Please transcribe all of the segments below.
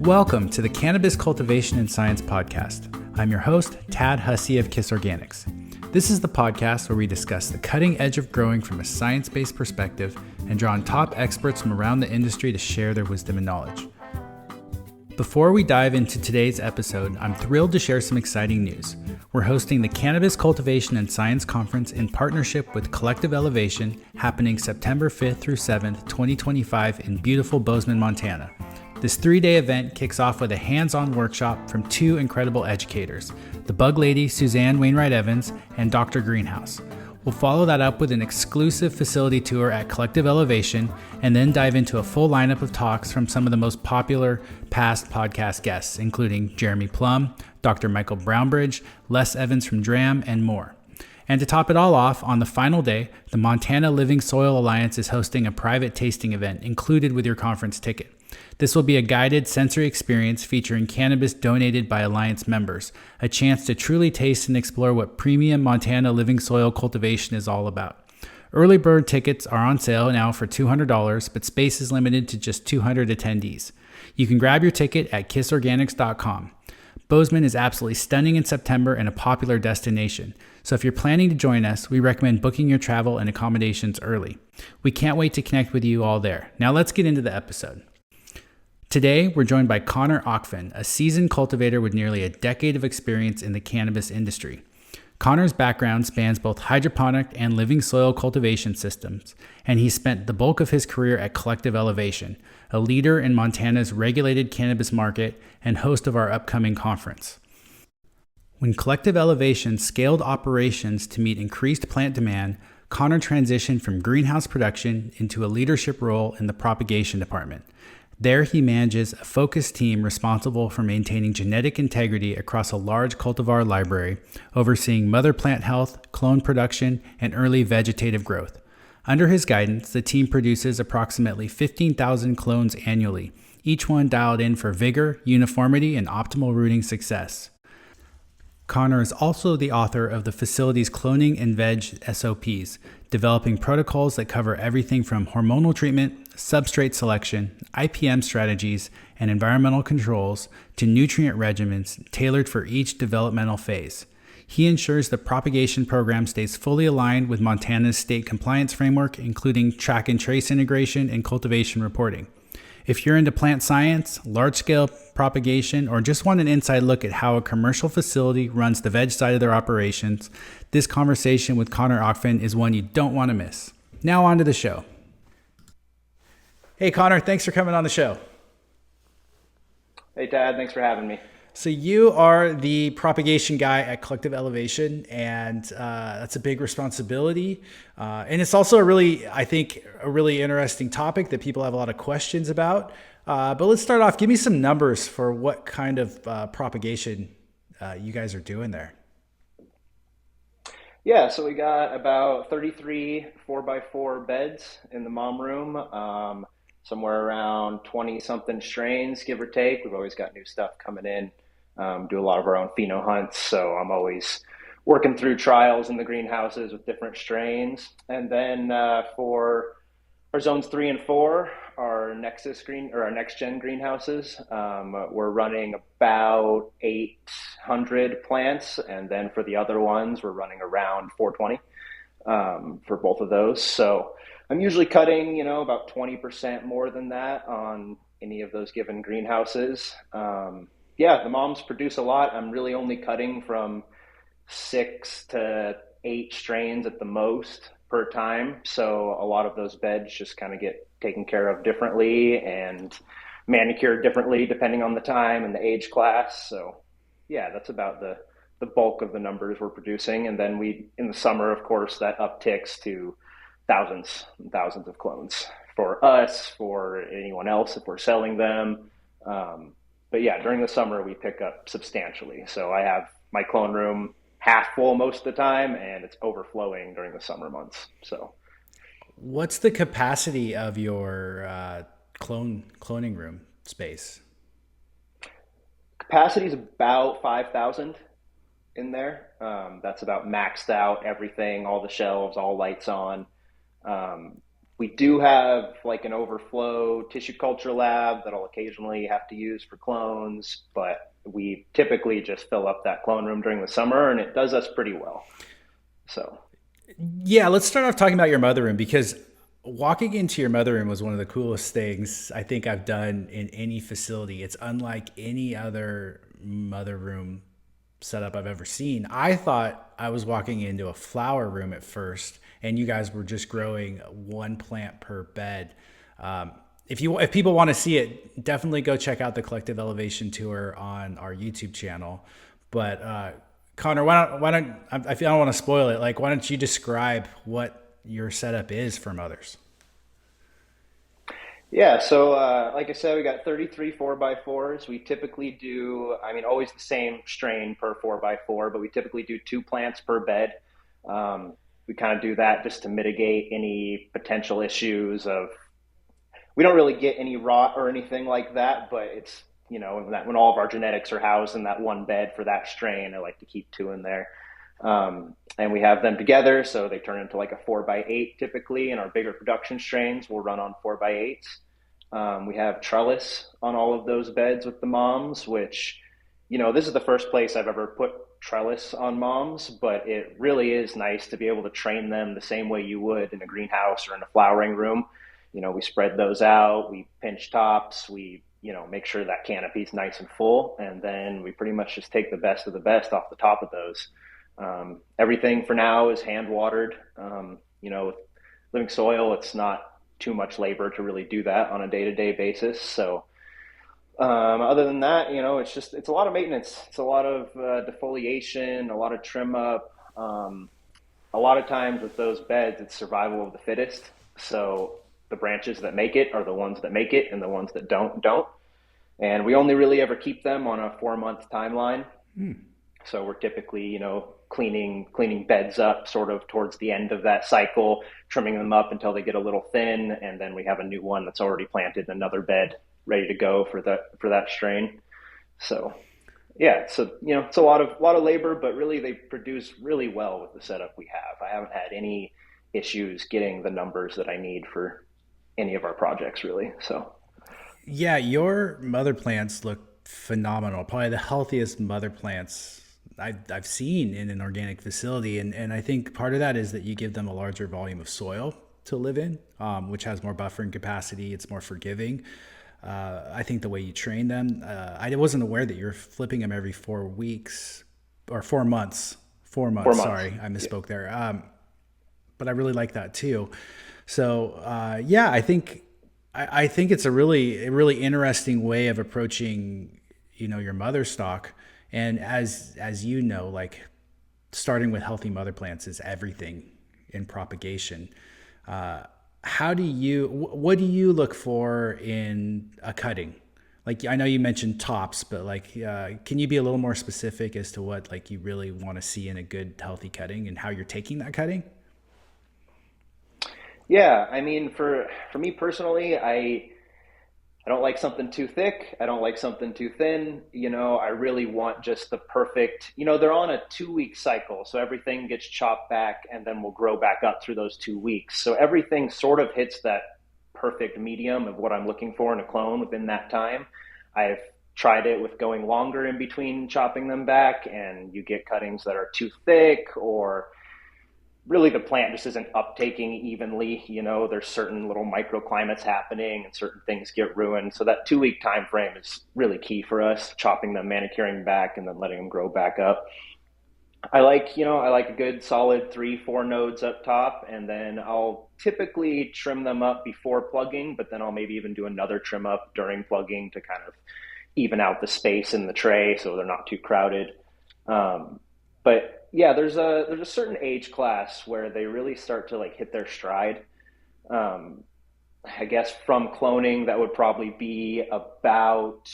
Welcome to the Cannabis Cultivation and Science Podcast. I'm your host, Tad Hussey of Kiss Organics. This is the podcast where we discuss the cutting edge of growing from a science-based perspective and draw on top experts from around the industry to share their wisdom and knowledge. Before we dive into today's episode, I'm thrilled to share some exciting news. We're hosting the Cannabis Cultivation and Science Conference in partnership with Collective Elevation, happening September 5th through 7th, 2025 in beautiful Bozeman, Montana. This 3-day event kicks off with a hands-on workshop from two incredible educators, the Bug Lady Suzanne Wainwright Evans and Dr. Greenhouse. We'll follow that up with an exclusive facility tour at Collective Elevation and then dive into a full lineup of talks from some of the most popular past podcast guests, including Jeremy Plum, Dr. Michael Brownbridge, Les Evans from DRAM, and more. And to top it all off, on the final day, the Montana Living Soil Alliance is hosting a private tasting event included with your conference ticket. This will be a guided sensory experience featuring cannabis donated by Alliance members, a chance to truly taste and explore what premium Montana living soil cultivation is all about. Early bird tickets are on sale now for $200, but space is limited to just 200 attendees. You can grab your ticket at kissorganics.com. Bozeman is absolutely stunning in September and a popular destination, so if you're planning to join us, we recommend booking your travel and accommodations early. We can't wait to connect with you all there. Now let's get into the episode. Today, we're joined by Connor Ockfen, a seasoned cultivator with nearly a decade of experience in the cannabis industry. Connor's background spans both hydroponic and living soil cultivation systems, and he spent the bulk of his career at Collective Elevation, a leader in Montana's regulated cannabis market and host of our upcoming conference. When Collective Elevation scaled operations to meet increased plant demand, Connor transitioned from greenhouse production into a leadership role in the propagation department. There, he manages a focused team responsible for maintaining genetic integrity across a large cultivar library, overseeing mother plant health, clone production, and early vegetative growth. Under his guidance, the team produces approximately 15,000 clones annually, each one dialed in for vigor, uniformity, and optimal rooting success. Connor is also the author of the facility's cloning and veg SOPs, developing protocols that cover everything from hormonal treatment, substrate selection, IPM strategies, and environmental controls to nutrient regimens tailored for each developmental phase. He ensures the propagation program stays fully aligned with Montana's state compliance framework, including track and trace integration and cultivation reporting. If you're into plant science, large-scale propagation, or just want an inside look at how a commercial facility runs the veg side of their operations, this conversation with Connor Ockfen is one you don't want to miss. Now on to the show. Hey, Connor, thanks for coming on the show. Hey, Dad, thanks for having me. So you are the propagation guy at Collective Elevation, and that's a big responsibility. And it's also a really interesting topic that people have a lot of questions about. But let's start off. Give me some numbers for what kind of propagation you guys are doing there. Yeah, so we got about 33 4x4 beds in the mom room, somewhere around 20-something strains, give or take. We've always got new stuff coming in. Do a lot of our own pheno hunts, so I'm always working through trials in the greenhouses with different strains. And then for our zones 3 and 4, our next gen greenhouses, we're running about 800 plants, and then for the other ones, we're running around 420 for both of those. So I'm usually cutting, about 20% more than that on any of those given greenhouses. Yeah, the moms produce a lot. I'm really only cutting from 6 to 8 strains at the most per time. So a lot of those beds just kind of get taken care of differently and manicured differently depending on the time and the age class. So yeah, that's about the bulk of the numbers we're producing. And then in the summer, of course, that upticks to thousands and thousands of clones for us, for anyone else if we're selling them. But yeah, during the summer, we pick up substantially. So I have my clone room half full most of the time, and it's overflowing during the summer months. So, what's the capacity of your cloning room space? Capacity is about 5,000 in there. That's about maxed out, everything, all the shelves, all lights on. We do have like an overflow tissue culture lab that I'll occasionally have to use for clones, but we typically just fill up that clone room during the summer and it does us pretty well. So, Yeah, let's start off talking about your mother room, because walking into your mother room was one of the coolest things I think I've done in any facility. It's unlike any other mother room setup I've ever seen. I thought I was walking into a flower room at first, and you guys were just growing one plant per bed. If people want to see it, definitely go check out the Collective Elevation tour on our YouTube channel. But Connor, why don't I feel I don't want to spoil it. Like, why don't you describe what your setup is for mothers? yeah, so like I said, we got 33 4 by 4s. We typically do, I mean, always the same strain per 4 by 4, but we typically do 2 plants per bed. We kind of do that just to mitigate any potential issues of, we don't really get any rot or anything like that, but it's, when all of our genetics are housed in that one bed for that strain, I like to keep two in there. And we have them together, so they turn into like a 4 by 8 typically, and our bigger production strains will run on 4 by 8s. We have trellis on all of those beds with the moms, which, this is the first place I've ever put trellis on moms, but it really is nice to be able to train them the same way you would in a greenhouse or in a flowering room. We spread those out, we pinch tops, we, make sure that canopy is nice and full, and then we pretty much just take the best of the best off the top of those. Everything for now is hand watered. With living soil, it's not too much labor to really do that on a day-to-day basis. So other than that, it's a lot of maintenance. It's a lot of defoliation, a lot of trim up. A lot of times with those beds, it's survival of the fittest. So the branches that make it are the ones that make it, and the ones that don't. And we only really ever keep them on a 4 month timeline. So we're typically, cleaning beds up sort of towards the end of that cycle, trimming them up until they get a little thin, and then we have a new one that's already planted in another bed ready to go for that strain. So yeah, so it's a lot of labor, but really they produce really well with the setup we have. I haven't had any issues getting the numbers that I need for any of our projects really. So Yeah, your mother plants look phenomenal. Probably the healthiest mother plants I've seen in an organic facility. And I think part of that is that you give them a larger volume of soil to live in, which has more buffering capacity. It's more forgiving. I think the way you train them, I wasn't aware that you're flipping them every 4 weeks or 4 months. 4 months. 4 months. Sorry, I Yeah. misspoke there. But I really like that too. So yeah, I think it's a really interesting way of approaching, your mother stock. And as you know, like, starting with healthy mother plants is everything in propagation. What do you look for in a cutting? Like, I know you mentioned tops, but like, can you be a little more specific as to what like you really want to see in a good healthy cutting and how you're taking that cutting? Yeah, I mean, for me personally, I don't like something too thick. I don't like something too thin. I really want just the perfect, they're on a 2 week cycle. So everything gets chopped back and then will grow back up through those 2 weeks. So everything sort of hits that perfect medium of what I'm looking for in a clone within that time. I've tried it with going longer in between chopping them back, and you get cuttings that are too thick, or really the plant just isn't uptaking evenly. There's certain little microclimates happening and certain things get ruined. So that 2 week time frame is really key for us, chopping them, manicuring back, and then letting them grow back up. I like a good solid 3 4 nodes up top, and then I'll typically trim them up before plugging, but then I'll maybe even do another trim up during plugging to kind of even out the space in the tray so they're not too crowded. But yeah, there's a certain age class where they really start to like hit their stride. Um, I guess from cloning, that would probably be about,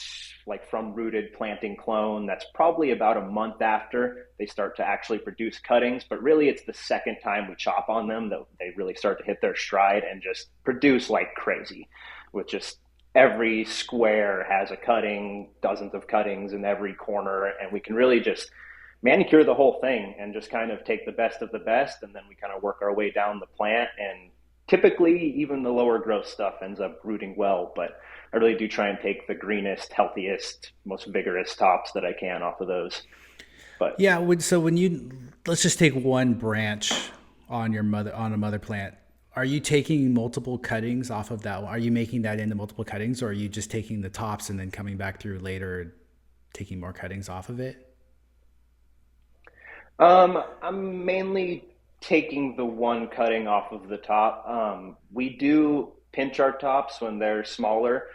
like, from rooted planting clone. That's probably about a month after they start to actually produce cuttings. But really, it's the second time we chop on them that they really start to hit their stride and just produce like crazy, with just every square has a cutting, dozens of cuttings in every corner, and we can really just manicure the whole thing and just kind of take the best of the best, and then we kind of work our way down the plant and typically even the lower growth stuff ends up rooting well, but I really do try and take the greenest, healthiest, most vigorous tops that I can off of those. But Yeah. So when you, let's just take one branch on on a mother plant. Are you taking multiple cuttings off of that? Are you making that into multiple cuttings, or are you just taking the tops and then coming back through later, taking more cuttings off of it? I'm mainly taking the one cutting off of the top. We do pinch our tops when they're smaller,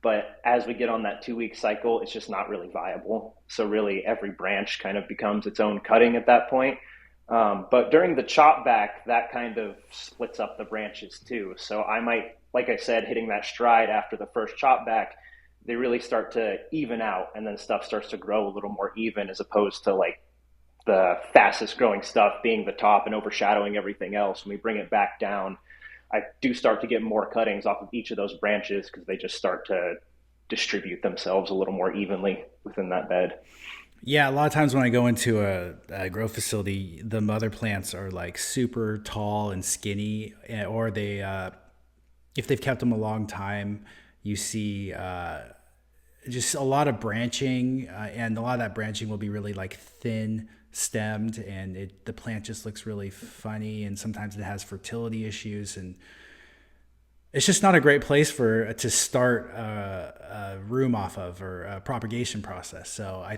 but as we get on that 2 week cycle, it's just not really viable. So really, every branch kind of becomes its own cutting at that point. But during the chop back, that kind of splits up the branches too. So I might, like I said, hitting that stride after the first chop back, they really start to even out, and then stuff starts to grow a little more even, as opposed to like the fastest growing stuff being the top and overshadowing everything else. When we bring it back down, I do start to get more cuttings off of each of those branches because they just start to distribute themselves a little more evenly within that bed. Yeah, a lot of times when I go into a grow facility, the mother plants are like super tall and skinny, or if they've kept them a long time, you see just a lot of branching, and a lot of that branching will be really like thin stemmed, and the plant just looks really funny, and sometimes it has fertility issues, and it's just not a great place to start a room off of, or a propagation process. So I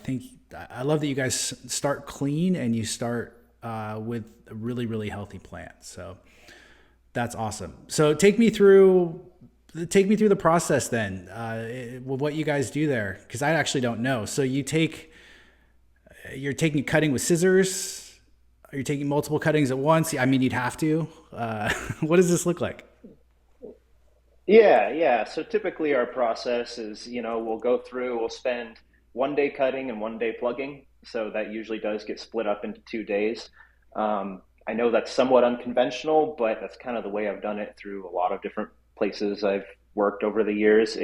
love that you guys start clean and you start with a really, really healthy plant. So that's awesome. So take me through the process then, what you guys do there, because I actually don't know. So you're taking cutting with scissors. Are you taking multiple cuttings at once? I mean, you'd have to. What does this look like? Yeah. So typically our process is, we'll spend 1 day cutting and 1 day plugging. So that usually does get split up into 2 days. I know that's somewhat unconventional, but that's kind of the way I've done it through a lot of different places I've worked over the years.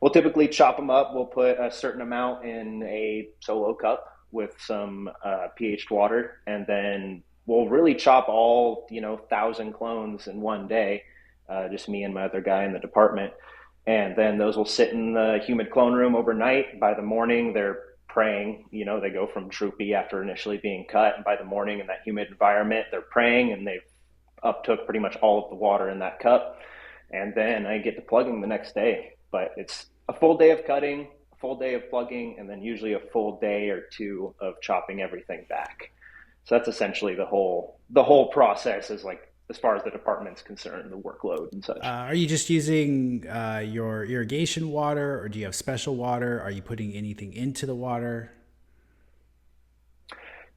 We'll typically chop them up. We'll put a certain amount in a solo cup with some pH water, and then we'll really chop all 1,000 clones in 1 day, just me and my other guy in the department. And then those will sit in the humid clone room overnight. By the morning, they're praying. They go from droopy after initially being cut, and by the morning in that humid environment, they're praying, and they've uptook pretty much all of the water in that cup. And then I get to plugging the next day. But it's a full day of cutting, a full day of plugging, and then usually a full day or two of chopping everything back. So that's essentially the whole process, is like, as far as the department's concerned, the workload and such. Are you just using your irrigation water, or do you have special water? Are you putting anything into the water?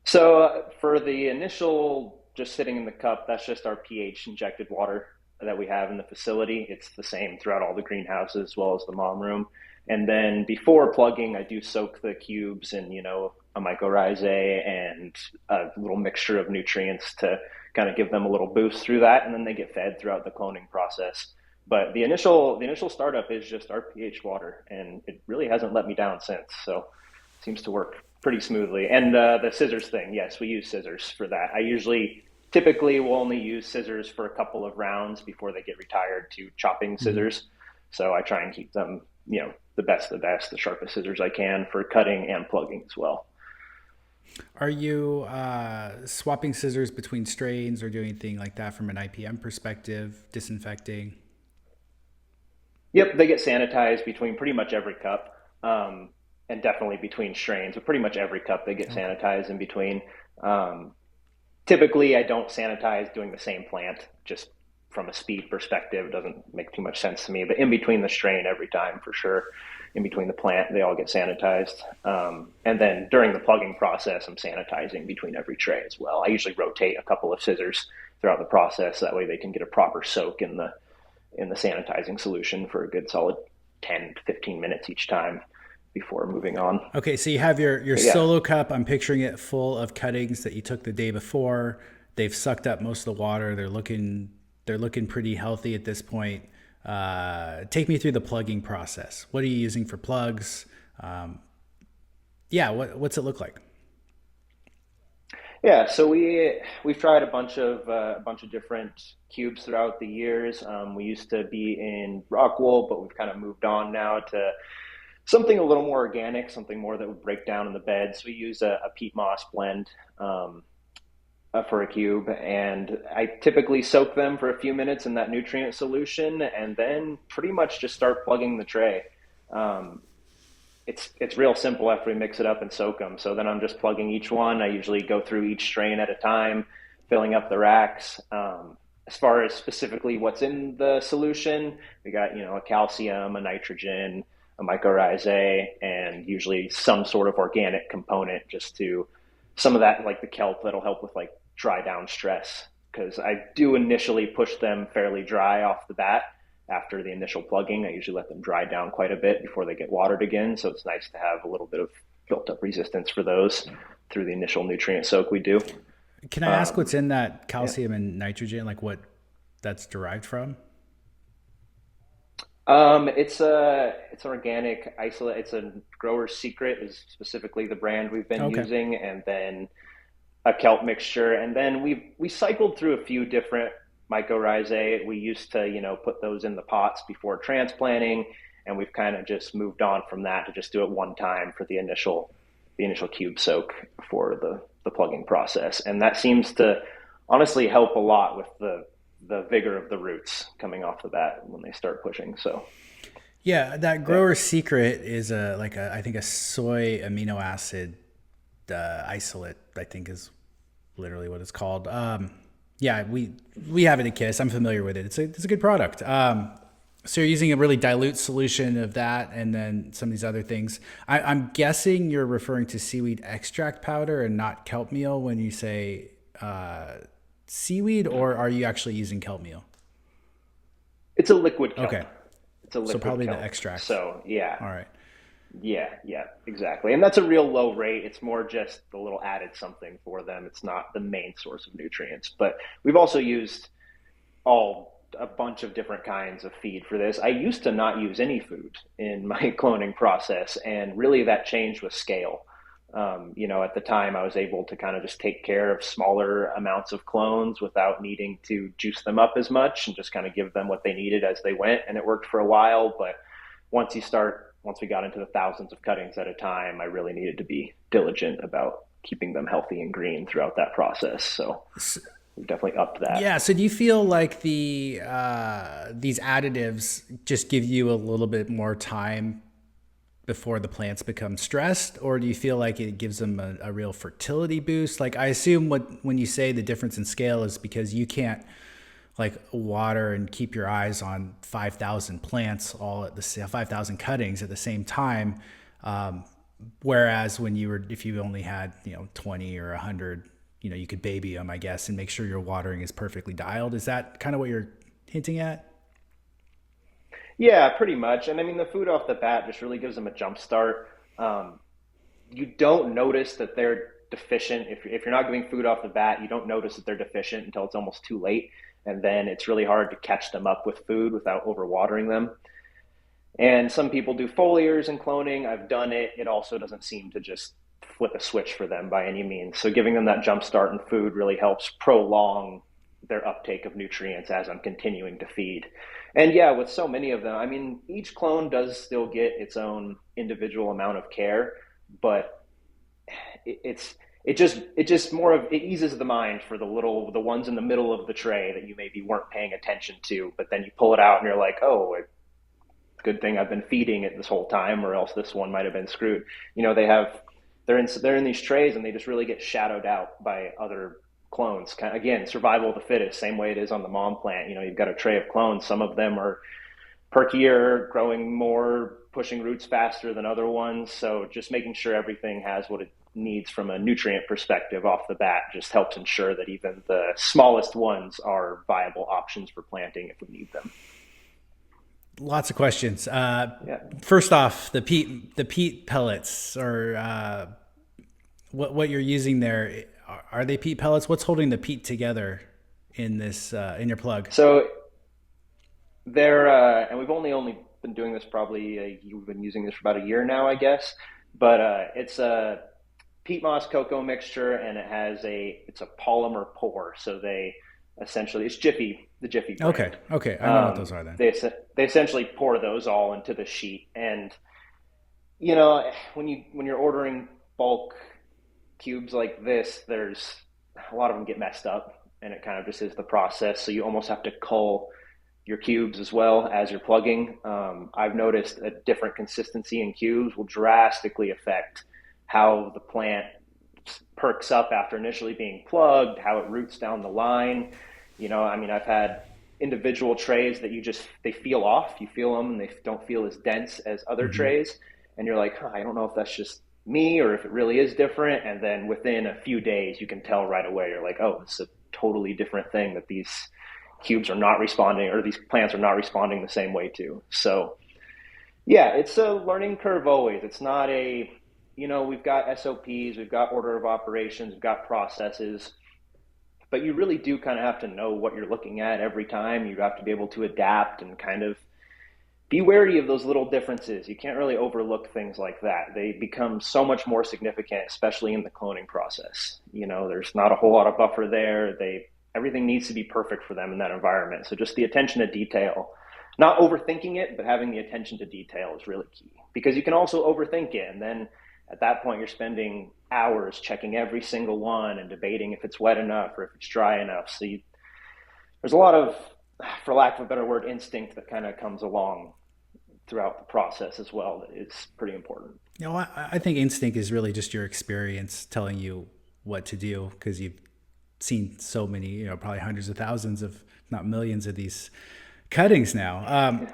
So for the initial just sitting in the cup, that's just our pH injected water that we have in the facility. It's the same throughout all the greenhouses as well as the mom room. And then before plugging, I do soak the cubes in, a mycorrhizae and a little mixture of nutrients to kind of give them a little boost through that. And then they get fed throughout the cloning process. But the initial startup is just our pH water, and it really hasn't let me down since. So it seems to work pretty smoothly. And the scissors thing, yes, we use scissors for that. Typically will only use scissors for a couple of rounds before they get retired to chopping scissors. So I try and keep them, the best, the sharpest scissors I can for cutting and plugging as well. Are you swapping scissors between strains, or doing anything like that from an IPM perspective, disinfecting? Yep, they get sanitized between pretty much every cup, and definitely between strains. But pretty much every cup they get sanitized in between. Typically, I don't sanitize doing the same plant, just from a speed perspective. It doesn't make too much sense to me. But in between the strain, every time for sure. In between the plant, they all get sanitized. And then during the plugging process, I'm sanitizing between every tray as well. I usually rotate a couple of scissors throughout the process. That way they can get a proper soak in the sanitizing solution for a good solid 10 to 15 minutes each time before moving on. Okay, so you have your solo cup. I'm picturing it full of cuttings that you took the day before. They've sucked up most of the water. They're looking pretty healthy at this point. Take me through the plugging process. What are you using for plugs? What's it look like? Yeah, so we've tried a bunch of different cubes throughout the years. We used to be in Rockwool, but we've kind of moved on now to something a little more organic, something more that would break down in the bed. So we use a peat moss blend for a cube, and I typically soak them for a few minutes in that nutrient solution, and then pretty much just start plugging the tray. Um, it's real simple after we mix it up and soak them. So then I'm just plugging each one. I usually go through each strain at a time, filling up the racks. As far as specifically what's in the solution, we got a calcium, a nitrogen, a mycorrhizae, and usually some sort of organic component, just to some of that like the kelp that'll help with like dry down stress. Because I do initially push them fairly dry off the bat after the initial plugging. I usually let them dry down quite a bit before they get watered again. So it's nice to have a little bit of built up resistance for those through the initial nutrient soak we do. Can I ask Um, what's in that yeah. calcium and nitrogen, like what that's derived from? It's organic isolate. It's a grower's secret is specifically the brand we've been Okay. using, and then a kelp mixture, and then we cycled through a few different mycorrhizae. We used to, put those in the pots before transplanting, and we've kind of just moved on from that to just do it one time for the initial cube soak for the plugging process, and that seems to honestly help a lot with the vigor of the roots coming off the bat when they start pushing. So Yeah, that yeah. grower secret is I think a soy amino acid isolate. I think is literally what it's called. Yeah, we have it at Kiss. I'm familiar with it. It's a good product. So you're using a really dilute solution of that, and then some of these other things. I'm guessing you're referring to seaweed extract powder and not kelp meal when you say seaweed, or are you actually using kelp meal? It's a liquid kelp. Okay, It's a so liquid probably the kelp. extract. So yeah, All right. yeah, exactly. And that's a real low rate. It's more just a little added something for them. It's not the main source of nutrients. But we've also used all a bunch of different kinds of feed for this. I used to not use any food in my cloning process, and really that changed with scale. At the time, I was able to kind of just take care of smaller amounts of clones without needing to juice them up as much and just kind of give them what they needed as they went. And it worked for a while. But once we got into the thousands of cuttings at a time, I really needed to be diligent about keeping them healthy and green throughout that process. So we've definitely upped that. Yeah. So do you feel like these additives just give you a little bit more time before the plants become stressed, or do you feel like it gives them a real fertility boost? Like I assume when you say the difference in scale is because you can't like water and keep your eyes on 5,000 plants all at the 5,000 cuttings at the same time. Um, Whereas when if you only had 20 or 100, you could baby them, I guess, and make sure your watering is perfectly dialed. Is that kind of what you're hinting at? Yeah, pretty much. And I mean, the food off the bat just really gives them a jump start. Um, you don't notice that they're deficient if you're not giving food off the bat. You don't notice that they're deficient until it's almost too late, and then it's really hard to catch them up with food without overwatering them. And some people do foliars and cloning. I've done it. It also doesn't seem to just flip a switch for them by any means. So giving them that jump start in food really helps prolong their uptake of nutrients as I'm continuing to feed. And yeah, with so many of them, I mean, each clone does still get its own individual amount of care, but it just more of it eases the mind for the ones in the middle of the tray that you maybe weren't paying attention to, but then you pull it out and you're like, oh, good thing I've been feeding it this whole time, or else this one might have been screwed. They're in these trays, and they just really get shadowed out by other clones. Kind of, again, survival of the fittest, same way it is on the mom plant. You've got a tray of clones. Some of them are perkier, growing more, pushing roots faster than other ones. So just making sure everything has what it needs from a nutrient perspective off the bat just helps ensure that even the smallest ones are viable options for planting if we need them. Lots of questions. Yeah. First off, the peat pellets, or what you're using there. Are they peat pellets? What's holding the peat together in this in your plug? So they're and we've only been doing this probably we've been using this for about a year now, I guess. But it's peat moss cocoa mixture, and it's a polymer pour. So it's the Jiffy Okay. brand. Okay. I know what those are then. They essentially pour those all into the sheet, and you know, when you're ordering bulk cubes like this, there's a lot of them get messed up, and it kind of just is the process. So you almost have to cull your cubes as well as you're plugging. I've noticed a different consistency in cubes will drastically affect how the plant perks up after initially being plugged, how it roots down the line. I mean, I've had individual trays that they feel off. You feel them and they don't feel as dense as other Mm-hmm. trays. And you're like, I don't know if that's just me or if it really is different. And then within a few days, you can tell right away. You're like, oh, it's a totally different thing that these cubes are not responding, or these plants are not responding the same way to. So yeah, it's a learning curve always. It's not we've got SOPs, we've got order of operations, we've got processes, but you really do kind of have to know what you're looking at every time. You have to be able to adapt and kind of be wary of those little differences. You can't really overlook things like that. They become so much more significant, especially in the cloning process. There's not a whole lot of buffer there. Everything needs to be perfect for them in that environment. So just the attention to detail, not overthinking it, but having the attention to detail is really key, because you can also overthink it. And then at that point, you're spending hours checking every single one and debating if it's wet enough or if it's dry enough. So there's a lot of, for lack of a better word, instinct that kind of comes along throughout the process as well. That is pretty important. I think instinct is really just your experience telling you what to do, because you've seen so many, probably hundreds of thousands of, not millions of these cuttings now.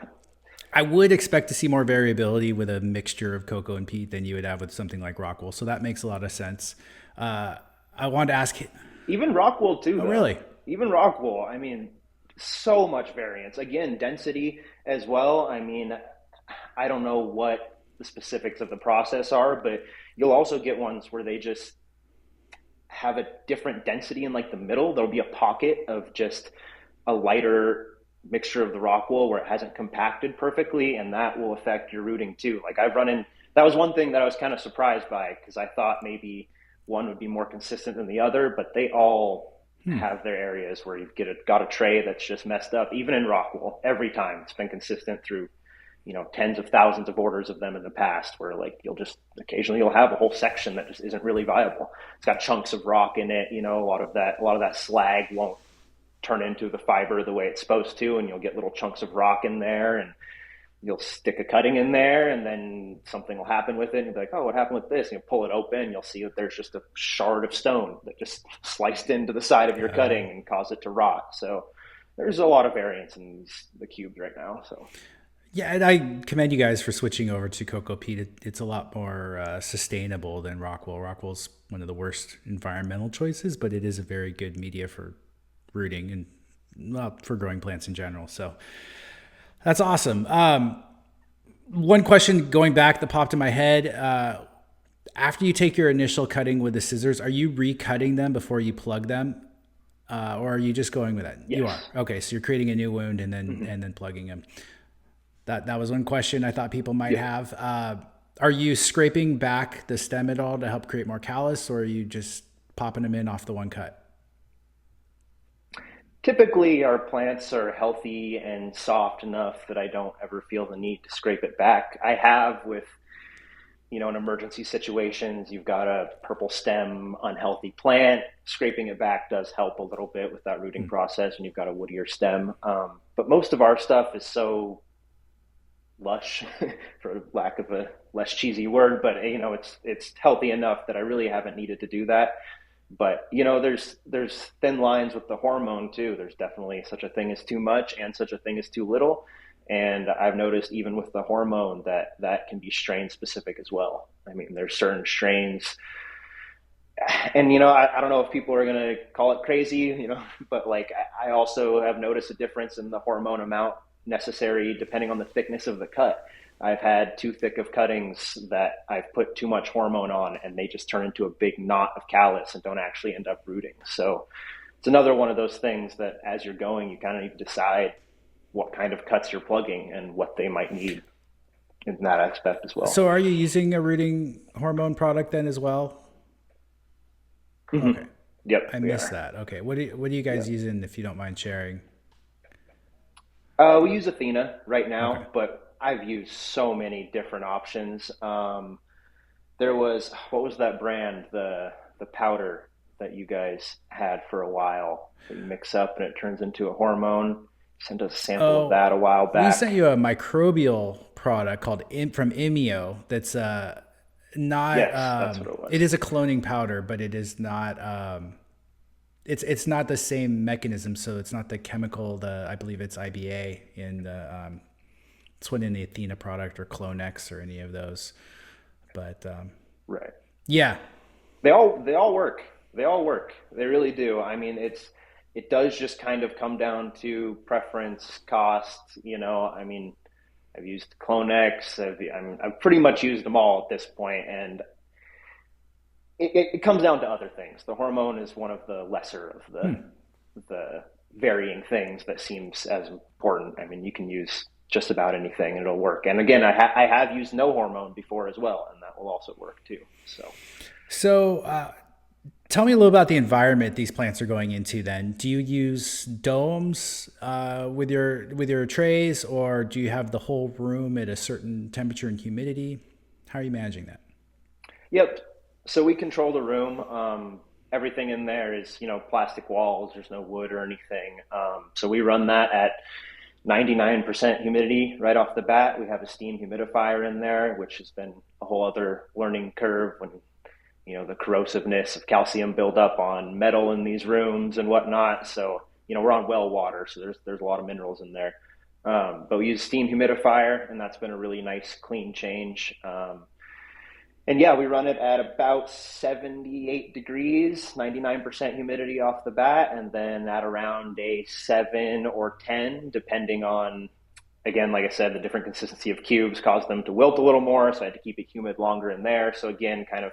I would expect to see more variability with a mixture of cocoa and peat than you would have with something like Rockwool. So that makes a lot of sense. I wanted to ask. Even Rockwool too. Oh, really? Even Rockwool. I mean, so much variance. Again, density as well. I mean, I don't know what the specifics of the process are, but you'll also get ones where they just have a different density in like the middle. There'll be a pocket of just a lighter mixture of the Rockwool where it hasn't compacted perfectly, and that will affect your rooting too. Like that was one thing that I was kind of surprised by, because I thought maybe one would be more consistent than the other, but they all have their areas where you've got a tray that's just messed up. Even in Rockwool, every time it's been consistent through tens of thousands of orders of them in the past, where like you'll have a whole section that just isn't really viable. It's got chunks of rock in it. A lot of that slag won't turn into the fiber the way it's supposed to, and you'll get little chunks of rock in there, and you'll stick a cutting in there, and then something will happen with it, and you'll be like, oh, what happened with this? And you'll pull it open, and you'll see that there's just a shard of stone that just sliced into the side of your cutting and caused it to rot. So there's a lot of variance in the cubes right now. So yeah, and I commend you guys for switching over to cocoa peat. It's a lot more sustainable than Rockwool. Rockwool's one of the worst environmental choices, but it is a very good media for rooting and for growing plants in general. So that's awesome. One question going back that popped in my head, after you take your initial cutting with the scissors, are you recutting them before you plug them? Or are you just going with that? Yes. You are. Okay. So you're creating a new wound and then plugging them. That was one question I thought people might have. Are you scraping back the stem at all to help create more callus, or are you just popping them in off the one cut? Typically, our plants are healthy and soft enough that I don't ever feel the need to scrape it back. I have with, in emergency situations, you've got a purple stem, unhealthy plant, scraping it back does help a little bit with that rooting process, and you've got a woodier stem. But most of our stuff is so lush, for lack of a less cheesy word, but it's healthy enough that I really haven't needed to do that. But there's thin lines with the hormone too. There's definitely such a thing as too much and such a thing as too little. And I've noticed even with the hormone that can be strain specific as well. I mean, there's certain strains, and I don't know if people are gonna call it crazy, but like I also have noticed a difference in the hormone amount necessary depending on the thickness of the cut. I've had too thick of cuttings that I've put too much hormone on, and they just turn into a big knot of callus and don't actually end up rooting. So it's another one of those things that as you're going, you kind of need to decide what kind of cuts you're plugging and what they might need in that aspect as well. So are you using a rooting hormone product then as well? Okay. Yep, I we missed are. that. Okay. What are you guys Yep. using if you don't mind sharing? We use Athena right Okay. now, but I've used so many different options. There was what was that brand? The powder that you guys had for a while that you mix up and it turns into a hormone. Sent us a sample of that Oh, a while we sent back. you a microbial product called from Imeo that's not Yes, that's what it it was. is a cloning powder, but it is not it's not the same mechanism, so it's not the chemical, the I believe it's IBA in the it's what in the Athena product or Clonex or any of those. But Right. yeah. They all work. They all work. They really do. I mean, it does just kind of come down to preference, cost. I mean, I've used Clonex. I've pretty much used them all at this point, and it comes down to other things. The hormone is one of the lesser of the varying things that seems as important. I mean, you can use just about anything and it'll work. And again, I have used no hormone before as well, and that will also work too. So. So tell me a little about the environment these plants are going into. Then, do you use domes with your trays, or do you have the whole room at a certain temperature and humidity? How are you managing that? Yep. So we control the room. Everything in there is, plastic walls. There's no wood or anything. So we run that at 99% humidity right off the bat. We have a steam humidifier in there, which has been a whole other learning curve when, the corrosiveness of calcium build up on metal in these rooms and whatnot. So, we're on well water, so there's a lot of minerals in there. But we use steam humidifier, and that's been a really nice clean change. And yeah, we run it at about 78 degrees, 99% humidity off the bat, and then at around a 7 or 10, depending on, again, like I said, the different consistency of cubes caused them to wilt a little more, so I had to keep it humid longer in there. So again, kind of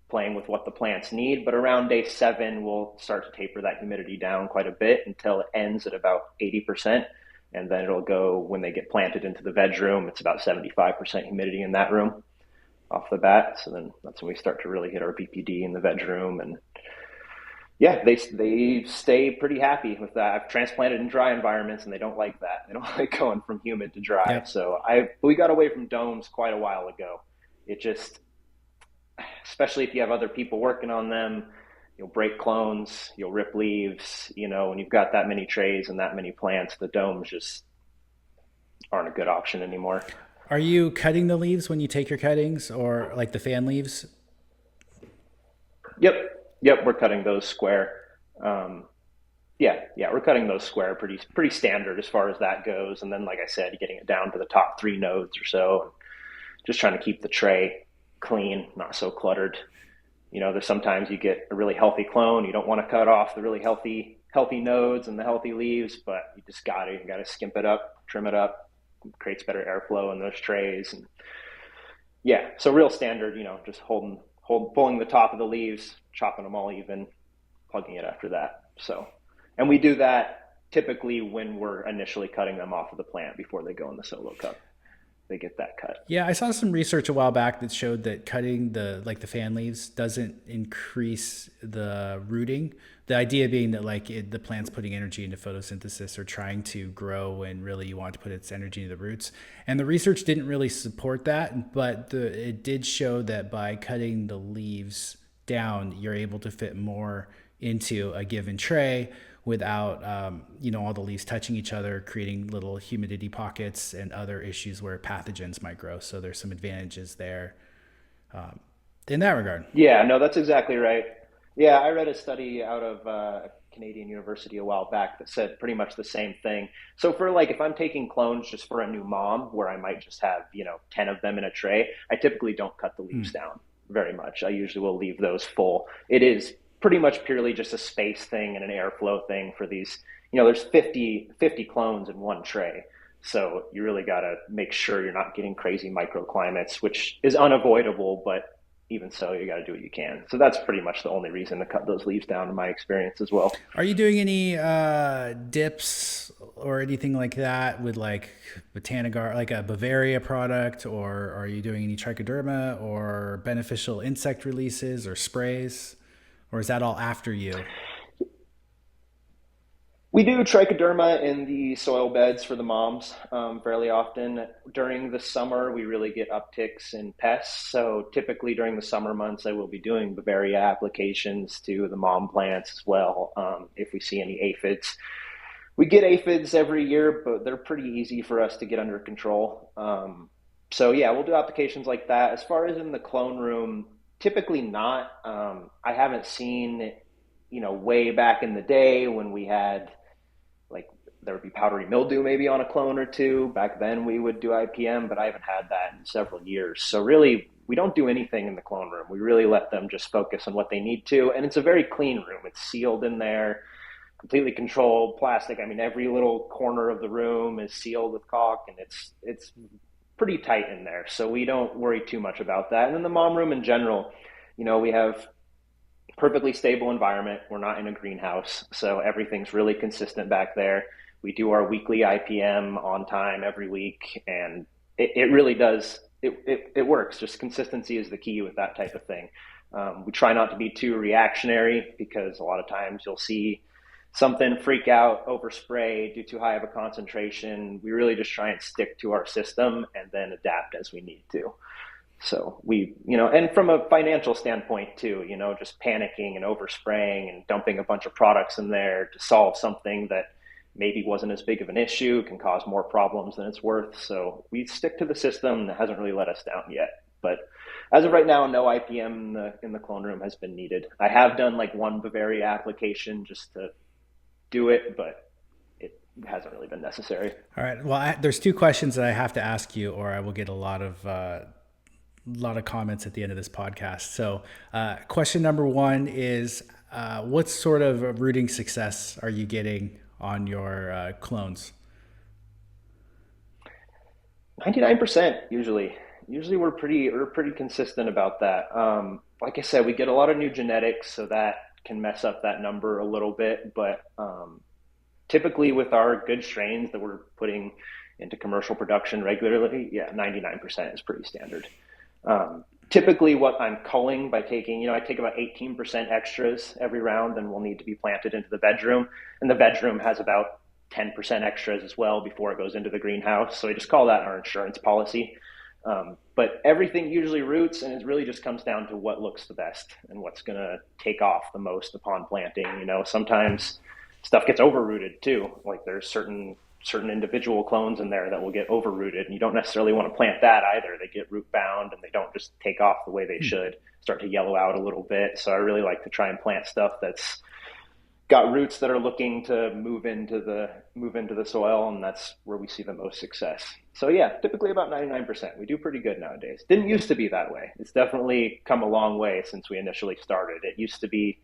playing with what the plants need. But around day 7, we'll start to taper that humidity down quite a bit until it ends at about 80%. And then it'll go, when they get planted into the veg room, it's about 75% humidity in that room off the bat. So then that's when we start to really hit our BPD in the veg room. And yeah, they stay pretty happy with that. I've transplanted in dry environments and they don't like that. They don't like going from humid to dry. Yep. So we got away from domes quite a while ago. It just, especially if you have other people working on them, you'll break clones, you'll rip leaves, when you've got that many trays and that many plants, the domes just aren't a good option anymore. Are you cutting the leaves when you take your cuttings, or like the fan leaves? Yep. Yep. We're cutting those square. Um, yeah, we're cutting those square, pretty standard as far as that goes. And then, like I said, getting it down to the top 3 nodes or so, and just trying to keep the tray clean, not so cluttered. There's sometimes you get a really healthy clone. You don't want to cut off the really healthy nodes and the healthy leaves, but you gotta skimp it up, trim it up. It creates better airflow in those trays. And yeah, so real standard, just pulling the top of the leaves, chopping them all even, plugging it after that. So, and we do that typically when we're initially cutting them off of the plant before they go in the solo cup. They get that cut. Yeah, I saw some research a while back that showed that cutting the fan leaves doesn't increase the rooting. The idea being that the plant's putting energy into photosynthesis or trying to grow when really you want to put its energy into the roots. And the research didn't really support that, but it did show that by cutting the leaves down, you're able to fit more into a given tray without all the leaves touching each other, creating little humidity pockets and other issues where pathogens might grow. So there's some advantages there in that regard. Yeah, no, that's exactly right. Yeah, I read a study out of a Canadian university a while back that said pretty much the same thing. So for if I'm taking clones just for a new mom, where I might just have 10 of them in a tray, I typically don't cut the leaves down very much. I usually will leave those full. It is pretty much purely just a space thing and an airflow thing for these. There's 50 clones in one tray. So you really got to make sure you're not getting crazy microclimates, which is unavoidable, but even so, you got to do what you can. So that's pretty much the only reason to cut those leaves down in my experience as well. Are you doing any dips or anything like that with Botanigar, like a Bavaria product, or are you doing any trichoderma or beneficial insect releases or sprays? or is that all after you? We do trichoderma in the soil beds for the moms fairly often. During the summer, we really get upticks in pests. So typically during the summer months, I will be doing Bavaria applications to the mom plants as well if we see any aphids. We get aphids every year, but they're pretty easy for us to get under control. So yeah, we'll do applications like that. As far as in the clone room, typically not. I haven't seen, way back in the day when we had like there would be powdery mildew maybe on a clone or two. Back then we would do IPM, but I haven't had that in several years. So really, we don't do anything in the clone room. We really let them just focus on what they need to. And it's a very clean room. It's sealed in there, completely controlled plastic. I mean, every little corner of the room is sealed with caulk, and it's pretty tight in there. So we don't worry too much about that. And then the mom room in general, we have perfectly stable environment. We're not in a greenhouse, so everything's really consistent back there. We do our weekly IPM on time every week, and it really does. It works. Just consistency is the key with that type of thing. We try not to be too reactionary because a lot of times you'll see something freak out, overspray, do too high of a concentration. We really just try and stick to our system and then adapt as we need to. So and from a financial standpoint too, just panicking and overspraying and dumping a bunch of products in there to solve something that maybe wasn't as big of an issue can cause more problems than it's worth. So we stick to the system that hasn't really let us down yet. But as of right now, no IPM in the clone room has been needed. I have done like one Bavaria application just to do it, but it hasn't really been necessary. All right. Well, there's two questions that I have to ask you, or I will get a lot of comments at the end of this podcast. So question number one is, what sort of rooting success are you getting on your clones? 99% usually. Usually we're pretty consistent about that. Like I said, we get a lot of new genetics, so that can mess up that number a little bit. But typically with our good strains that we're putting into commercial production regularly, 99% is pretty standard. Typically what I'm culling by taking, I take about 18% extras every round and will need to be planted into the veg room. And the veg room has about 10% extras as well before it goes into the greenhouse. So I just call that our insurance policy. But everything usually roots, and it really just comes down to what looks the best and what's going to take off the most upon planting. Sometimes stuff gets overrooted too. Like there's certain individual clones in there that will get overrooted, and you don't necessarily want to plant that either. They get root bound and they don't just take off the way they should, start to yellow out a little bit. So I really like to try and plant stuff that's got roots that are looking to move into the soil, and that's where we see the most success. So yeah, typically about 99%. We do pretty good nowadays. Didn't used to be that way. It's definitely come a long way since we initially started. It used to be,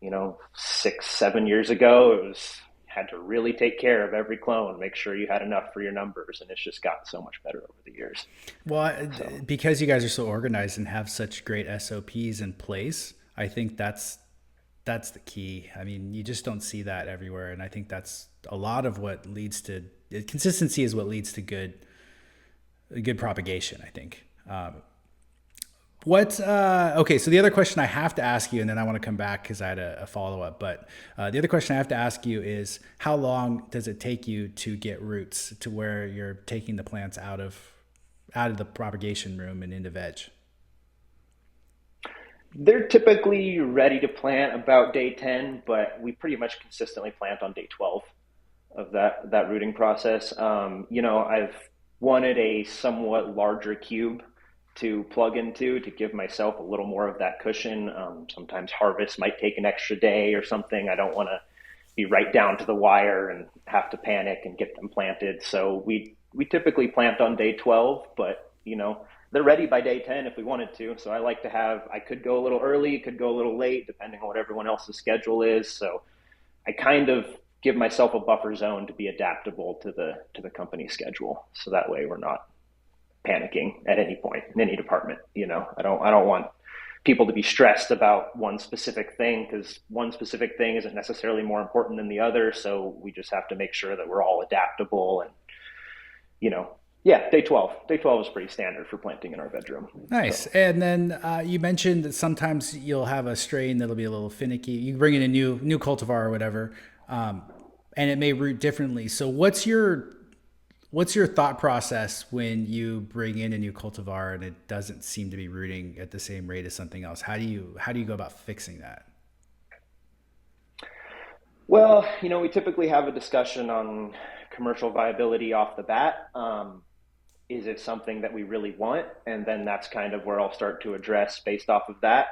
6-7 years ago, it was had to really take care of every clone, make sure you had enough for your numbers, and it's just gotten so much better over the years. Well, because you guys are so organized and have such great SOPs in place, I think that's the key. I mean, you just don't see that everywhere, and I think that's a lot of what leads to consistency is what leads to good propagation, I think. Okay, so the other question I have to ask you, and then I want to come back because I had a follow-up, but the other question I have to ask you is, how long does it take you to get roots to where you're taking the plants out of the propagation room and into veg? They're typically ready to plant about day 10, but we pretty much consistently plant on day 12 of that rooting process. I've wanted a somewhat larger cube to plug into to give myself a little more of that cushion. Sometimes harvest might take an extra day or something. I don't want to be right down to the wire and have to panic and get them planted. So we typically plant on day 12, but they're ready by day 10 if we wanted to. So I could go a little early, could go a little late, depending on what everyone else's schedule is. So I kind of give myself a buffer zone to be adaptable to the company schedule. So that way we're not panicking at any point in any department. I don't want people to be stressed about one specific thing, because one specific thing isn't necessarily more important than the other. So we just have to make sure that we're all adaptable and, Yeah, day 12. Day 12 is pretty standard for planting in our bedroom. Nice. So, And then you mentioned that sometimes you'll have a strain that'll be a little finicky. You bring in a new cultivar or whatever, um, and it may root differently. So what's your thought process when you bring in a new cultivar and it doesn't seem to be rooting at the same rate as something else? How do you go about fixing that? well, we typically have a discussion on commercial viability off the bat. Is it something that we really want? And then that's kind of where I'll start to address based off of that.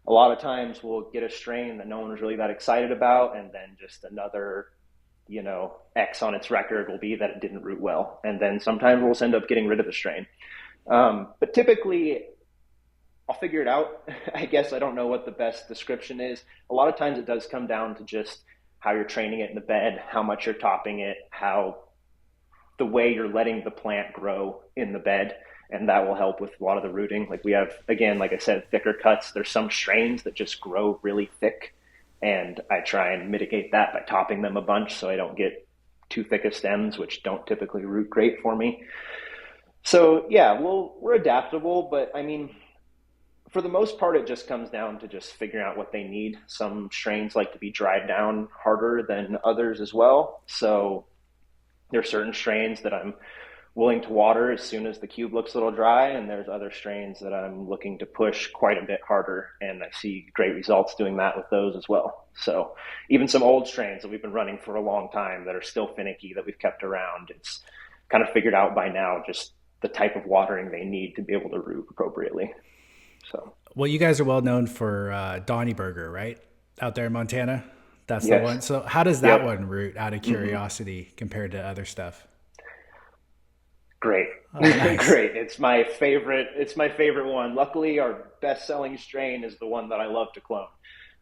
A lot of times we'll get a strain that no one was really that excited about, and then just another, X on its record will be that it didn't root well. And then sometimes we'll end up getting rid of the strain. But typically, I'll figure it out. I guess I don't know what the best description is. A lot of times it does come down to just how you're training it in the bed, how much you're topping it, how the way you're letting the plant grow in the bed, and that will help with a lot of the rooting. Like we have, again, like I said, thicker cuts. There's some strains that just grow really thick, and I try and mitigate that by topping them a bunch so I don't get too thick of stems, which don't typically root great for me. So yeah, we're adaptable, but I mean, for the most part, it just comes down to just figuring out what they need. Some strains like to be dried down harder than others as well. So there's certain strains that I'm willing to water as soon as the cube looks a little dry, and there's other strains that I'm looking to push quite a bit harder, and I see great results doing that with those as well. So even some old strains that we've been running for a long time that are still finicky that we've kept around, it's kind of figured out by now just the type of watering they need to be able to root appropriately. So Well, you guys are well known for Donny Burger, right? Out there in Montana. That's the yes, one. So how does that yep. one root out of Hmm. curiosity compared to other stuff? Great. Oh, nice. Great. It's my favorite. It's my favorite one. Luckily, our best-selling strain is the one that I love to clone.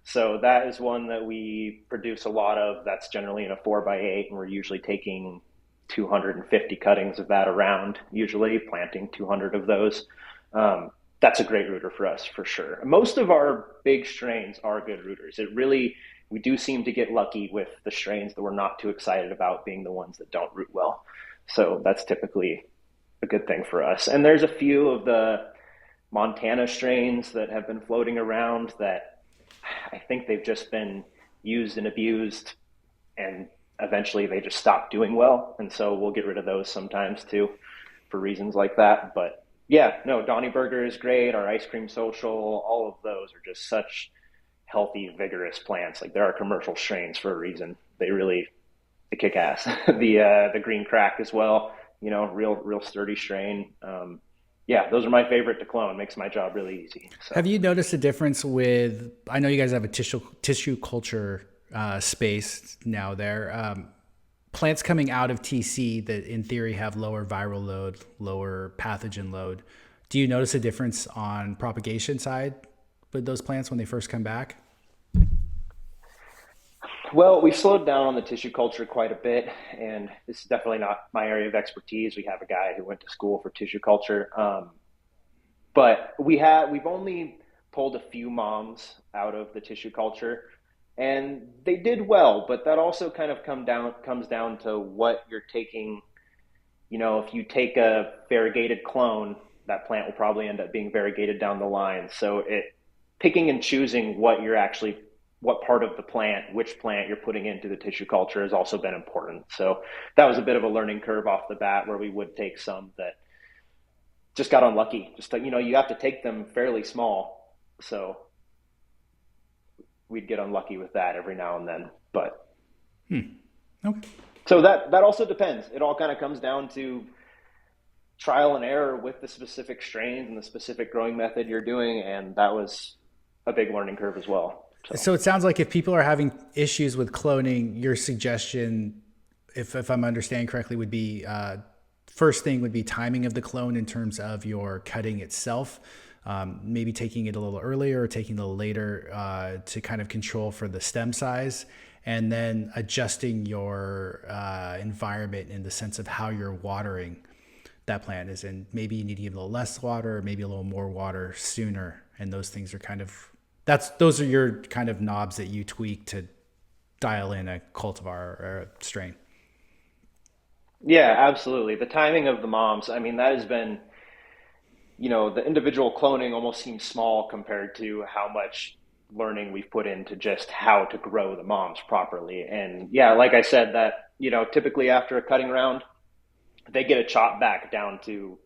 So that is one that we produce a lot of. That's generally in a 4x8, and we're usually taking 250 cuttings of that around, usually planting 200 of those. That's a great rooter for us for sure. Most of our big strains are good rooters. We do seem to get lucky with the strains that we're not too excited about being the ones that don't root well. So that's typically a good thing for us. And there's a few of the Montana strains that have been floating around that I think they've just been used and abused, and eventually they just stop doing well. And so we'll get rid of those sometimes too for reasons like that. But yeah, no, Donny Burger is great. Our ice cream social, all of those are just such healthy, vigorous plants. Like there are commercial strains for a reason. They kick ass. The green crack as well. Real sturdy strain. Yeah, those are my favorite to clone. Makes my job really easy. Have So you noticed a difference with? I know you guys have a tissue culture space now there. Plants coming out of TC that in theory have lower viral load, lower pathogen load. Do you notice a difference on propagation side with those plants when they first come back? well, we've slowed down on the tissue culture quite a bit, and this is definitely not my area of expertise. We have a guy who went to school for tissue culture, but we've only pulled a few moms out of the tissue culture, and they did well. But that also kind of comes down to what you're taking. If you take a variegated clone, that plant will probably end up being variegated down the line. So picking and choosing what part of the plant, which plant you're putting into the tissue culture has also been important. So that was a bit of a learning curve off the bat where we would take some that just got unlucky. You have to take them fairly small. So we'd get unlucky with that every now and then. But Okay. so that also depends. It all kind of comes down to trial and error with the specific strains and the specific growing method you're doing, and that was a big learning curve as well. So So it sounds like if people are having issues with cloning, your suggestion, if I'm understanding correctly, would be first thing would be timing of the clone in terms of your cutting itself. Maybe taking it a little earlier or taking it a little later to kind of control for the stem size, and then adjusting your environment in the sense of how you're watering that plant is. And maybe you need to give a little less water, or maybe a little more water sooner. And those things are kind of those are your kind of knobs that you tweak to dial in a cultivar or a strain. Yeah, absolutely. The timing of the moms, I mean, that has been, the individual cloning almost seems small compared to how much learning we've put into just how to grow the moms properly. And yeah, like I said, that, typically after a cutting round, they get a chop back down to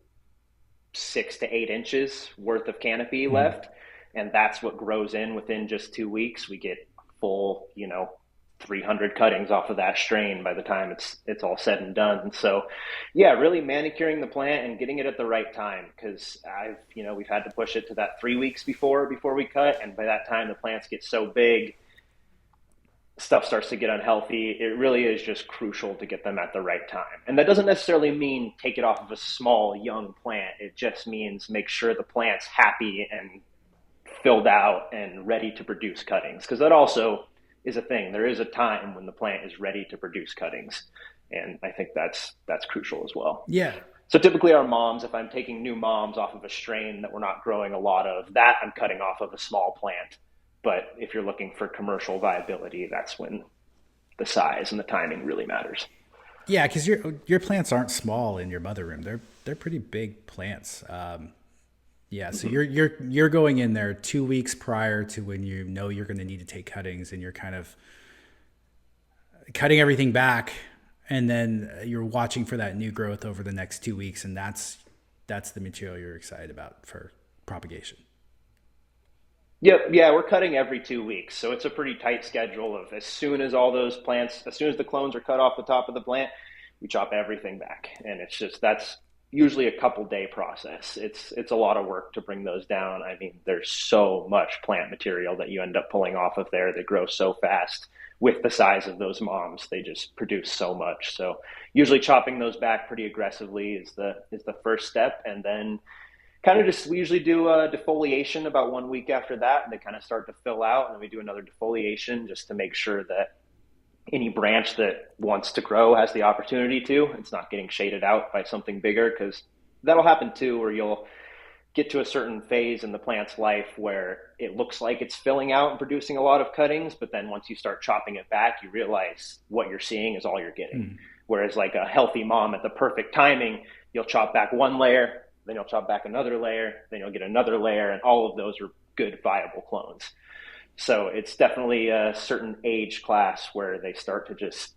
6 to 8 inches worth of canopy Mm. left. And that's what grows in within just 2 weeks. We get full, 300 cuttings off of that strain by the time it's all said and done. So, yeah, really manicuring the plant and getting it at the right time because we've had to push it to that 3 weeks before we cut, and by that time the plants get so big, stuff starts to get unhealthy. It really is just crucial to get them at the right time. And that doesn't necessarily mean take it off of a small, young plant. It just means make sure the plant's happy and filled out and ready to produce cuttings. Because that also is a thing. There is a time when the plant is ready to produce cuttings. And I think that's crucial as well. Yeah. So typically our moms, if I'm taking new moms off of a strain that we're not growing a lot of, that I'm cutting off of a small plant. But if you're looking for commercial viability, that's when the size and the timing really matters. Yeah, because your plants aren't small in your mother room. They're pretty big plants. Yeah, so Mm-hmm. you're going in there 2 weeks prior to when you know you're going to need to take cuttings, and you're kind of cutting everything back, and then you're watching for that new growth over the next 2 weeks, and that's the material you're excited about for propagation. Yep, yeah, we're cutting every 2 weeks. So it's a pretty tight schedule of as soon as all those plants, as soon as the clones are cut off the top of the plant, we chop everything back. And it's just that's usually a couple day process. It's a lot of work to bring those down. I mean, there's so much plant material that you end up pulling off of there. They grow so fast with the size of those moms. They just produce so much. So usually chopping those back pretty aggressively is the first step, and then kind of just we usually do a defoliation about 1 week after that, and they kind of start to fill out, and then we do another defoliation just to make sure that any branch that wants to grow has the opportunity to. It's not getting shaded out by something bigger, because that'll happen too, where you'll get to a certain phase in the plant's life where it looks like it's filling out and producing a lot of cuttings, but then once you start chopping it back, you realize what you're seeing is all you're getting. Mm. Whereas like a healthy mom at the perfect timing, you'll chop back one layer, then you'll chop back another layer, then you'll get another layer, and all of those are good, viable clones. So it's definitely a certain age class where they start to just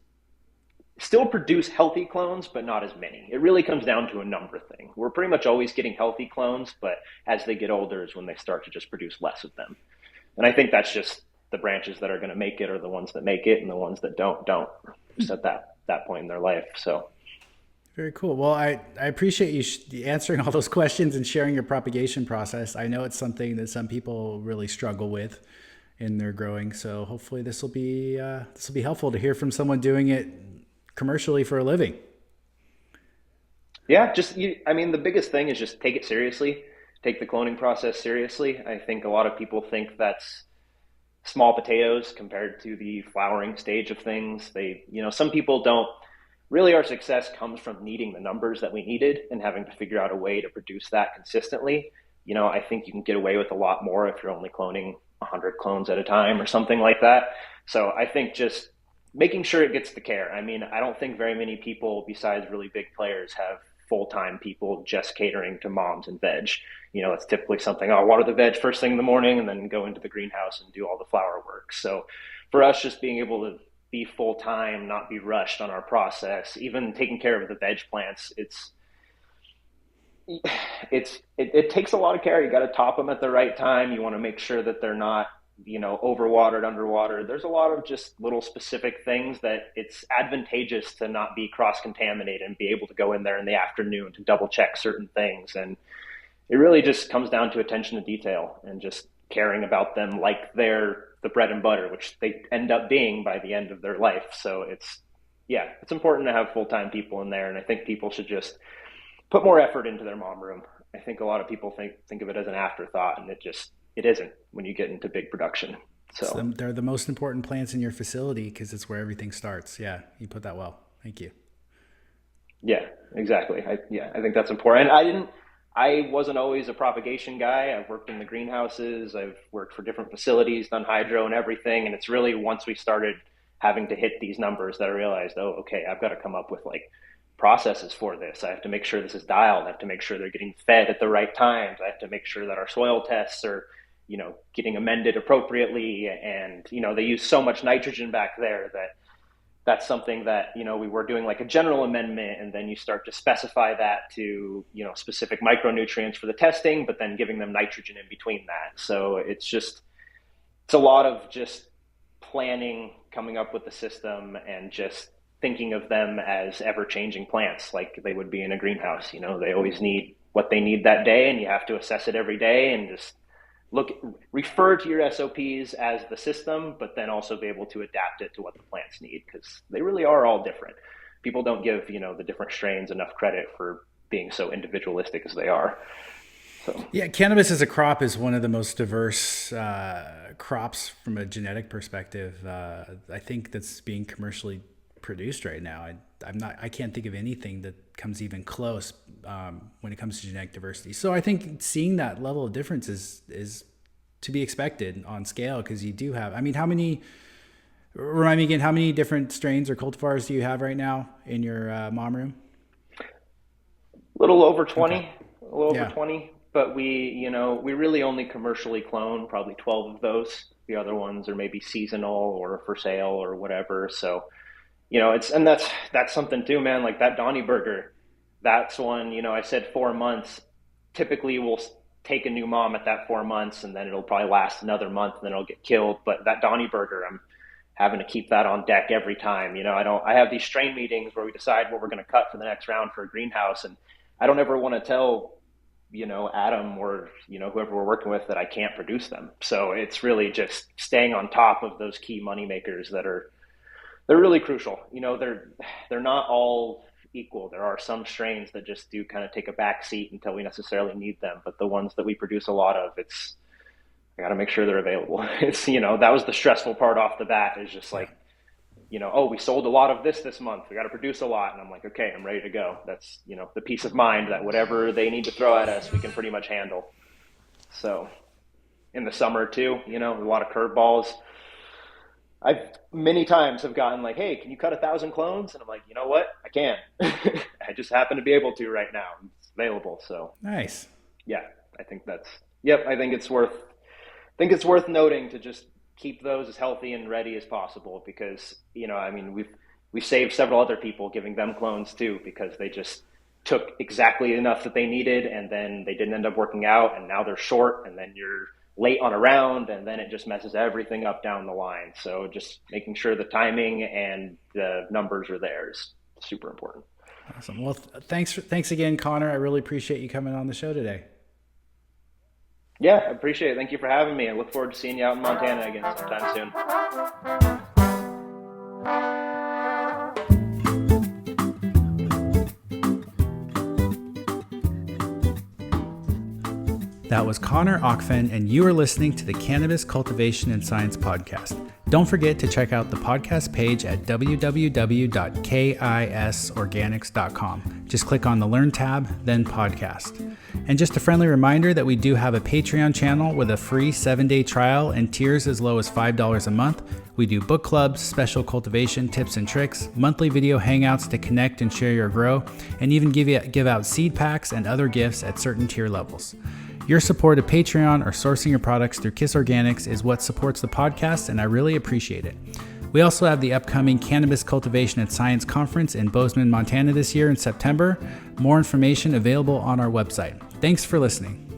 still produce healthy clones, but not as many. It really comes down to a number thing. We're pretty much always getting healthy clones, but as they get older is when they start to just produce less of them. And I think that's just the branches that are going to make it are the ones that make it, and the ones that don't just at that point in their life. So Very cool. Well, I appreciate you answering all those questions and sharing your propagation process. I know it's something that some people really struggle with in their growing. So hopefully this will be helpful to hear from someone doing it commercially for a living. yeah, I mean, the biggest thing is just take it seriously, take the cloning process seriously. I think a lot of people think that's small potatoes compared to the flowering stage of things. Some people don't really, our success comes from needing the numbers that we needed and having to figure out a way to produce that consistently. I think you can get away with a lot more if you're only cloning 100 clones at a time or something like that. So I think just making sure it gets the care. I mean, I don't think very many people besides really big players have full-time people just catering to moms and veg. It's typically something, I'll water the veg first thing in the morning and then go into the greenhouse and do all the flower work. So for us, just being able to be full time, not be rushed on our process, even taking care of the veg plants, it takes a lot of care. You got to top them at the right time. You want to make sure that they're not overwatered, underwatered. There's a lot of just little specific things that it's advantageous to not be cross contaminated and be able to go in there in the afternoon to double check certain things. And it really just comes down to attention to detail and just caring about them like they're the bread and butter, which they end up being by the end of their life. So it's important to have full-time people in there. And I think people should just put more effort into their mom room. I think a lot of people think of it as an afterthought, and it isn't when you get into big production. So They're the most important plants in your facility because it's where everything starts. Yeah, you put that well. Thank you. yeah, exactly. I think that's important. And I wasn't always a propagation guy. I've worked in the greenhouses. I've worked for different facilities, done hydro and everything. And it's really once we started having to hit these numbers that I realized, oh, okay, I've got to come up with like processes for this. I have to make sure this is dialed. I have to make sure they're getting fed at the right times. I have to make sure that our soil tests are, getting amended appropriately. And, they use so much nitrogen back there that's something that, we were doing like a general amendment, and then you start to specify that to, specific micronutrients for the testing, but then giving them nitrogen in between that. So it's a lot of just planning, coming up with the system, and just thinking of them as ever-changing plants like they would be in a greenhouse. They always need what they need that day, and you have to assess it every day and just refer to your SOPs as the system, but then also be able to adapt it to what the plants need, because they really are all different. People don't give, the different strains enough credit for being so individualistic as they are. So. Yeah, cannabis as a crop is one of the most diverse crops from a genetic perspective. I think that's being commercially produced right now. I can't think of anything that comes even close when it comes to genetic diversity. So I think seeing that level of difference is to be expected on scale, because you do have, remind me again, how many different strains or cultivars do you have right now in your mom room? A little over 20, okay. A little over 20, but we really only commercially clone probably 12 of those. The other ones are maybe seasonal or for sale or whatever. So, that's something too, man. Like that Donny burger, that's one, I said 4 months. Typically we'll take a new mom at that 4 months, and then it'll probably last another month, and then it'll get killed. But that Donny burger, I'm having to keep that on deck every time. I have these strain meetings where we decide what we're going to cut for the next round for a greenhouse. And I don't ever want to tell, Adam or, whoever we're working with that I can't produce them. So it's really just staying on top of those key money makers they're really crucial. They're not all equal. There are some strains that just do kind of take a back seat until we necessarily need them. But the ones that we produce a lot of, I got to make sure they're available. It's, that was the stressful part off the bat, is just like, we sold a lot of this month. We got to produce a lot. And I'm like, okay, I'm ready to go. That's, the peace of mind that whatever they need to throw at us, we can pretty much handle. So in the summer too, a lot of curveballs. I've many times have gotten like, hey, can you cut 1,000 clones? And I'm like, you know what? I can. I just happen to be able to right now. It's available. So nice. Yeah, I think I think it's worth noting to just keep those as healthy and ready as possible, because, we've saved several other people giving them clones too, because they just took exactly enough that they needed, and then they didn't end up working out, and now they're short, and then you're late on a round, and then it just messes everything up down the line. So just making sure the timing and the numbers are there is super important. Awesome. Well, thanks again, Connor. I really appreciate you coming on the show today. Yeah, I appreciate it. Thank you for having me. I look forward to seeing you out in Montana again sometime soon. That was Connor Ockfen, and you are listening to the Cannabis Cultivation and Science podcast. Don't forget to check out the podcast page at www.kisorganics.com. Just click on the Learn tab, then Podcast. And just a friendly reminder that we do have a Patreon channel with a free 7-day trial and tiers as low as $5 a month. We do book clubs, special cultivation tips and tricks, monthly video hangouts to connect and share your grow, and even give out seed packs and other gifts at certain tier levels. Your support of Patreon or sourcing your products through Kiss Organics is what supports the podcast, and I really appreciate it. We also have the upcoming Cannabis Cultivation and Science Conference in Bozeman, Montana this year in September. More information available on our website. Thanks for listening.